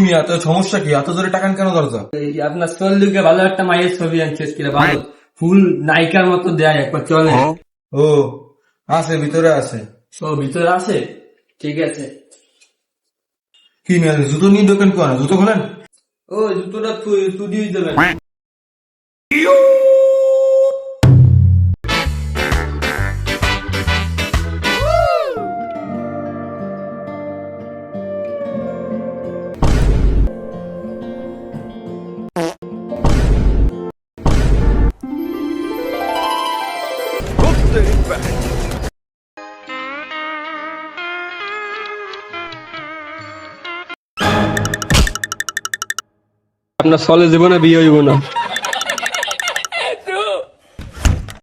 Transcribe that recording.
মিয়া, তোর সমস্যা কি? এত জোরে টাকান কেন দরজা? আপনার চল্লিকে ভালো একটা মায়ের ছবি আনছে কিনা ভালো ফুল নায়িকার মতো দেয় একবার চলে। ও আছে, ভিতরে আছে। ও ভিতরে আছে, ঠিক আছে। কি মিয়া, জুতো নিয়ে দোকান কোন? জুতো খোলেন। ও জুতোটা তুই দেবেন। আপনার চলে জীবনে বিয়ে হইব না।